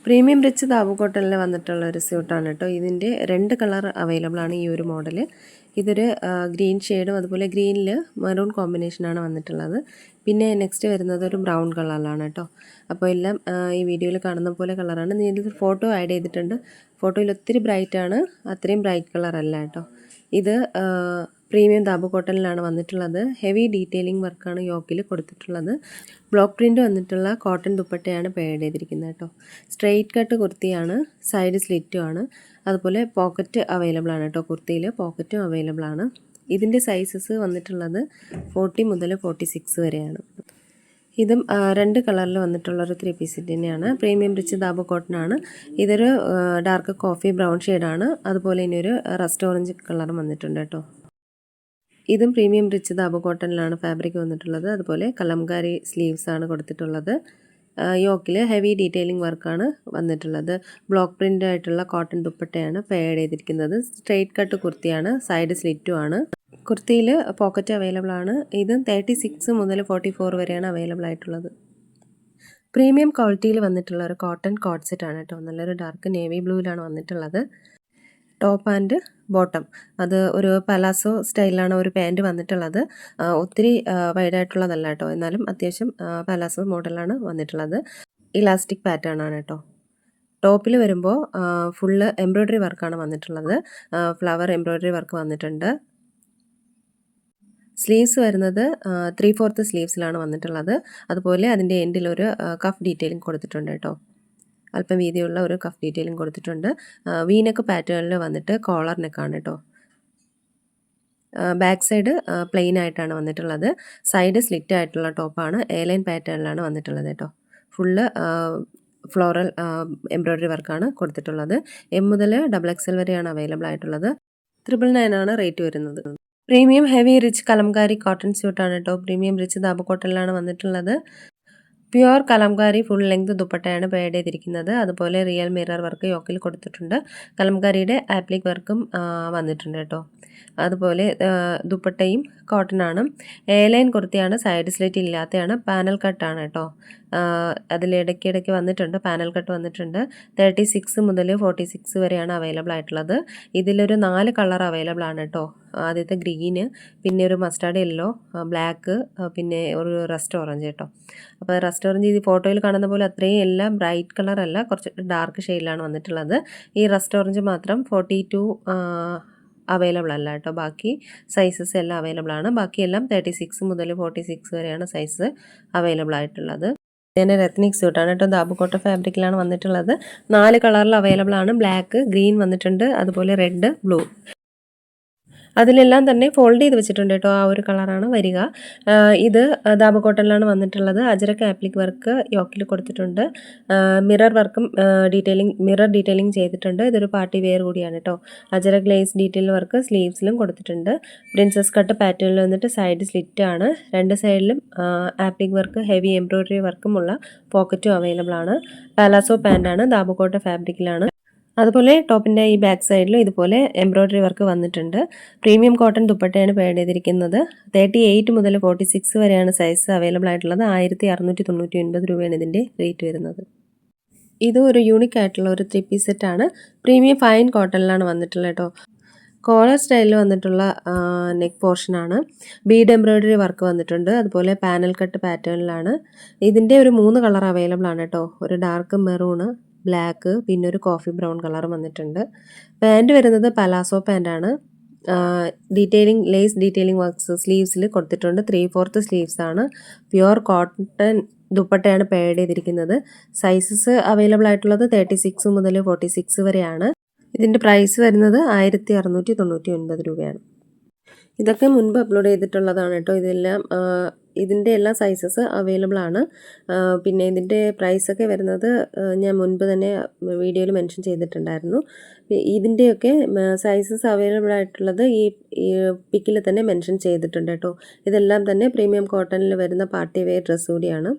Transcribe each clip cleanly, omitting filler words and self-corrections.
Premium rich Dabu കോട്ടണിൽ വന്നിട്ടുള്ള ഒരു സ്യൂട്ടാണ് കേട്ടോ. ഇതിൻ്റെ 2 കളർ അവൈലബിൾ ആണ് ഈ ഒരു മോഡൽ. ഇതൊരു ഗ്രീൻ ഷെയ്ഡും അതുപോലെ ഗ്രീനിൽ മെറൂൺ കോമ്പിനേഷനാണ് വന്നിട്ടുള്ളത്. പിന്നെ നെക്സ്റ്റ് വരുന്നത് ഒരു ബ്രൗൺ കളറിലാണ് കേട്ടോ. അപ്പോൾ എല്ലാം ഈ വീഡിയോയിൽ കാണുന്ന പോലെ കളറാണ്. ഇതിൽ ഫോട്ടോ ആഡ് ചെയ്തിട്ടുണ്ട്. ഫോട്ടോയിൽ ഒത്തിരി ബ്രൈറ്റാണ്, അത്രയും ബ്രൈറ്റ് കളറല്ല കേട്ടോ. ഇത് പ്രീമിയം ദാബു കോട്ടണിലാണ് വന്നിട്ടുള്ളത്. ഹെവി ഡീറ്റെയിലിംഗ് വർക്കാണ് യോക്കിൽ കൊടുത്തിട്ടുള്ളത്. ബ്ലോക്ക് പ്രിൻ്റ് വന്നിട്ടുള്ള കോട്ടൺ ദുപ്പട്ടയാണ് പേഡ് ചെയ്തിരിക്കുന്നത് കേട്ടോ. സ്ട്രെയിറ്റ് കട്ട് കുർത്തിയാണ്, സൈഡ് സ്ലിറ്റും ആണ്. അതുപോലെ പോക്കറ്റ് അവൈലബിൾ ആണ് കേട്ടോ. കുർത്തിയിൽ പോക്കറ്റും അവൈലബിൾ ആണ്. ഇതിൻ്റെ സൈസസ് വന്നിട്ടുള്ളത് 40 മുതൽ 46 വരെയാണ്. ഇതും 2 കളറിൽ വന്നിട്ടുള്ളൊരു 3 പീസ് സെറ്റ് തന്നെയാണ്. പ്രീമിയം റിച്ച് ദാബു കോട്ടൺ ആണ്. ഇതൊരു ഡാർക്ക് കോഫി ബ്രൗൺ ഷെയ്ഡാണ്. അതുപോലെ ഇനി ഒരു റസ്റ്റ് ഓറഞ്ച് കളറും വന്നിട്ടുണ്ട് കേട്ടോ. ഇതും പ്രീമിയം റിച്ച് ദാബു കോട്ടണിലാണ് ഫാബ്രിക് വന്നിട്ടുള്ളത്. അതുപോലെ കലംകാരി സ്ലീവ്സ് ആണ് കൊടുത്തിട്ടുള്ളത്. യോക്കിൽ ഹെവി ഡീറ്റെയിലിംഗ് വർക്കാണ് വന്നിട്ടുള്ളത്. ബ്ലോക്ക് പ്രിൻ്റ് ആയിട്ടുള്ള കോട്ടൺ ദുപ്പട്ടയാണ് പേഡ് ചെയ്തിരിക്കുന്നത്. സ്ട്രെയിറ്റ് കട്ട് കുർത്തിയാണ്, സൈഡ് സ്ലിറ്റും ആണ്. കുർത്തിയിൽ പോക്കറ്റ് അവൈലബിൾ ആണ്. ഇത് 36 മുതൽ 44 വരെയാണ് അവൈലബിൾ ആയിട്ടുള്ളത്. പ്രീമിയം ക്വാളിറ്റിയിൽ വന്നിട്ടുള്ള ഒരു കോട്ടൺ കോട്ട് സെറ്റ് ആണ് കേട്ടോ. നല്ലൊരു ഡാർക്ക് നേവി ബ്ലൂവിലാണ് വന്നിട്ടുള്ളത്. ടോപ്പ് ആൻഡ് ബോട്ടം അത് ഒരു പലാസോ സ്റ്റൈലിലാണ് ഒരു പാൻറ്റ് വന്നിട്ടുള്ളത്. ഒത്തിരി വൈഡായിട്ടുള്ളതല്ല കേട്ടോ, എന്നാലും അത്യാവശ്യം പലാസോ മോഡലാണ് വന്നിട്ടുള്ളത്. ഇലാസ്റ്റിക് പാറ്റേൺ ആണ് കേട്ടോ. ടോപ്പിൽ വരുമ്പോൾ ഫുള്ള് എംബ്രോയ്ഡറി വർക്കാണ് വന്നിട്ടുള്ളത്. ഫ്ലവർ എംബ്രോയ്ഡറി വർക്ക് വന്നിട്ടുണ്ട്. സ്ലീവ്സ് വരുന്നത് 3/4 സ്ലീവ്സിലാണ് വന്നിട്ടുള്ളത്. അതുപോലെ അതിൻ്റെ എൻഡിലൊരു കഫ് ഡീറ്റെയിലിംഗ് കൊടുത്തിട്ടുണ്ട് കേട്ടോ. അല്പം വീതിയുള്ള ഒരു കഫ് ഡീറ്റെയിലിംഗ് കൊടുത്തിട്ടുണ്ട്. വീനക്ക് പാറ്റേണിൽ വന്നിട്ട് കോളർ നെക്കാണ് കേട്ടോ. ബാക്ക് സൈഡ് പ്ലെയിൻ ആയിട്ടാണ് വന്നിട്ടുള്ളത്. സൈഡ് സ്ലിറ്റ് ആയിട്ടുള്ള ടോപ്പാണ്. എയർലൈൻ പാറ്റേണിലാണ് വന്നിട്ടുള്ളത് കേട്ടോ. ഫുള്ള് ഫ്ലോറൽ എംബ്രോയ്ഡറി വർക്കാണ് കൊടുത്തിട്ടുള്ളത്. M മുതൽ XXL വരെയാണ് അവൈലബിൾ ആയിട്ടുള്ളത്. 999 ആണ് റേറ്റ് വരുന്നത്. Premium heavy rich Kalamkari cotton സ്യൂട്ടാണ് കേട്ടോ. പ്രീമിയം റിച്ച് ദാബു കോട്ടണിലാണ് വന്നിട്ടുള്ളത്. പ്യുവർ കലംകാരി ഫുൾ ലെങ്ത് ദുപ്പട്ടയാണ് പേഡ് ചെയ്തിരിക്കുന്നത്. അതുപോലെ റിയൽ മിറർ വർക്ക് യോക്കിൽ കൊടുത്തിട്ടുണ്ട്. കലംകാരിയുടെ ആപ്ലിക് വർക്കും വന്നിട്ടുണ്ട് കേട്ടോ. അതുപോലെ ദുപ്പട്ടയും കോട്ടൺ ആണ്. എയർലൈൻ കുർത്തിയാണ്, സൈഡ് സ്ലിറ്റ് ഇല്ലാത്തതാണ്. പാനൽ കട്ടാണ് കേട്ടോ. അതിലിടയ്ക്കിടയ്ക്ക് വന്നിട്ടുണ്ട്, പാനൽ കട്ട് വന്നിട്ടുണ്ട്. 36 മുതൽ 46 വരെയാണ് അവൈലബിൾ ആയിട്ടുള്ളത്. ഇതിലൊരു 4 കളർ അവൈലബിൾ ആണ് കേട്ടോ. ആദ്യത്തെ ഗ്രീന്, പിന്നെ ഒരു മസ്റ്റാർഡ് യെല്ലോ, ബ്ലാക്ക്, പിന്നെ ഒരു റസ്റ്റ് ഓറഞ്ച് കേട്ടോ. അപ്പോൾ റസ്റ്റ് ഓറഞ്ച് ഈ ഫോട്ടോയിൽ കാണുന്ന പോലെ അത്രയും എല്ലാം ബ്രൈറ്റ് കളറല്ല, കുറച്ച് ഡാർക്ക് ഷെയ്ഡിലാണ് വന്നിട്ടുള്ളത്. ഈ റസ്റ്റ് ഓറഞ്ച് മാത്രം 42 അവൈലബിൾ അല്ല കേട്ടോ. ബാക്കി സൈസസ് എല്ലാം അവൈലബിൾ ആണ്. ബാക്കിയെല്ലാം 36 മുതൽ 46 വരെയാണ് സൈസ് അവൈലബിൾ ആയിട്ടുള്ളത്. ഇതിൻ്റെ എത്നിക് സ്യൂട്ടാണ് കേട്ടോ. ദാബു കോട്ട ഫാബ്രിക്കിലാണ് വന്നിട്ടുള്ളത്. 4 കളറിൽ അവൈലബിൾ ആണ്. ബ്ലാക്ക്, ഗ്രീൻ വന്നിട്ടുണ്ട്, അതുപോലെ റെഡ്, ബ്ലൂ. അതിലെല്ലാം തന്നെ ഫോൾഡ് ചെയ്ത് വെച്ചിട്ടുണ്ട് കേട്ടോ. ആ ഒരു കളറാണ് വരിക. ഇത് ദാബു കോട്ടണിലാണ് വന്നിട്ടുള്ളത്. അജരക്ക് ആപ്ലിക് വർക്ക് യോക്കിൽ കൊടുത്തിട്ടുണ്ട്. മിറർ വർക്കും മിറർ ഡീറ്റെയിലിംഗ് ചെയ്തിട്ടുണ്ട്. ഇതൊരു പാർട്ടി വെയർ കൂടിയാണ് കേട്ടോ. അജര ഗ്ലേസ് ഡീറ്റെയിൽ വർക്ക് സ്ലീവ്സിലും കൊടുത്തിട്ടുണ്ട്. പ്രിൻസസ് കട്ട് പാറ്റേണിൽ വന്നിട്ട് സൈഡ് സ്ലിറ്റ് ആണ്. 2 സൈഡിലും ആപ്ലിക് വർക്ക് ഹെവി എംബ്രോയ്ഡറി വർക്കുമുള്ള പോക്കറ്റും അവൈലബിൾ ആണ്. പാലാസോ പാൻ്റാണ്, ദാബു കോട്ട ഫാബ്രിക്കിലാണ്. അതുപോലെ ടോപ്പിൻ്റെ ഈ ബാക്ക് സൈഡിലും ഇതുപോലെ എംബ്രോയ്ഡറി വർക്ക് വന്നിട്ടുണ്ട്. പ്രീമിയം കോട്ടൺ ദുപ്പട്ടയാണ് പേഡ് ചെയ്തിരിക്കുന്നത്. 38 മുതൽ 46 വരെയാണ് സൈസ് അവൈലബിൾ ആയിട്ടുള്ളത്. 1699 രൂപയാണ് ഇതിൻ്റെ റേറ്റ് വരുന്നത്. ഇത് ഒരു യൂണിക് ആയിട്ടുള്ള ഒരു 3 പീസ് സെറ്റാണ്. പ്രീമിയം ഫൈൻ കോട്ടണിലാണ് വന്നിട്ടുള്ളത് കേട്ടോ. കോളർ സ്റ്റൈലിൽ വന്നിട്ടുള്ള നെക്ക് പോർഷനാണ്. ബീഡ് എംബ്രോയ്ഡറി വർക്ക് വന്നിട്ടുണ്ട്. അതുപോലെ പാനൽ കട്ട് പാറ്റേണിലാണ്. ഇതിൻ്റെ ഒരു 3 കളർ അവൈലബിൾ ആണ് കേട്ടോ. ഒരു ഡാർക്ക് മെറൂണ്, ബ്ലാക്ക്, പിന്നെ ഒരു കോഫി ബ്രൗൺ കളർ വന്നിട്ടുണ്ട്. പാൻറ് വരുന്നത് പലാസോ പാൻ്റാണ്. ലേസ് ഡീറ്റെയിലിംഗ് വർക്ക്സ് സ്ലീവ്സിൽ കൊടുത്തിട്ടുണ്ട്. 3/4 സ്ലീവ്സ് ആണ്. പ്യുവർ കോട്ടൺ ദുപ്പട്ടയാണ് പേഡ് ചെയ്തിരിക്കുന്നത്. സൈസസ് അവൈലബിൾ ആയിട്ടുള്ളത് 36 മുതൽ 46 വരെയാണ്. ഇതിൻ്റെ പ്രൈസ് വരുന്നത് 1699 രൂപയാണ്. ഇതൊക്കെ മുൻപ് അപ്ലോഡ് ചെയ്തിട്ടുള്ളതാണ് കേട്ടോ. ഇതിൻ്റെ എല്ലാ സൈസസ് അവൈലബിൾ ആണ്. പിന്നെ ഇതിൻ്റെ പ്രൈസൊക്കെ വരുന്നത് ഞാൻ മുൻപ് തന്നെ വീഡിയോയിൽ മെൻഷൻ ചെയ്തിട്ടുണ്ടായിരുന്നു. ഇതിൻ്റെയൊക്കെ സൈസസ് അവൈലബിൾ ആയിട്ടുള്ളത് ഈ പിക്കിൽ തന്നെ മെൻഷൻ ചെയ്തിട്ടുണ്ട് കേട്ടോ. ഇതെല്ലാം തന്നെ പ്രീമിയം കോട്ടണിൽ വരുന്ന പാർട്ടി വെയർ ഡ്രസ്സ് കൂടിയാണ്.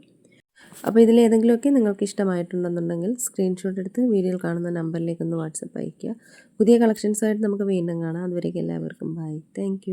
അപ്പോൾ ഇതിലേതെങ്കിലുമൊക്കെ നിങ്ങൾക്ക് ഇഷ്ടമായിട്ടുണ്ടെന്നുണ്ടെങ്കിൽ സ്ക്രീൻഷോട്ട് എടുത്ത് വീഡിയോയിൽ കാണുന്ന നമ്പറിലേക്ക് ഒന്ന് വാട്സപ്പ് അയയ്ക്കുക. പുതിയ കളക്ഷൻസായിട്ട് നമുക്ക് വീണ്ടും കാണാം. അതുവരേക്കും എല്ലാവർക്കും ബൈ. താങ്ക്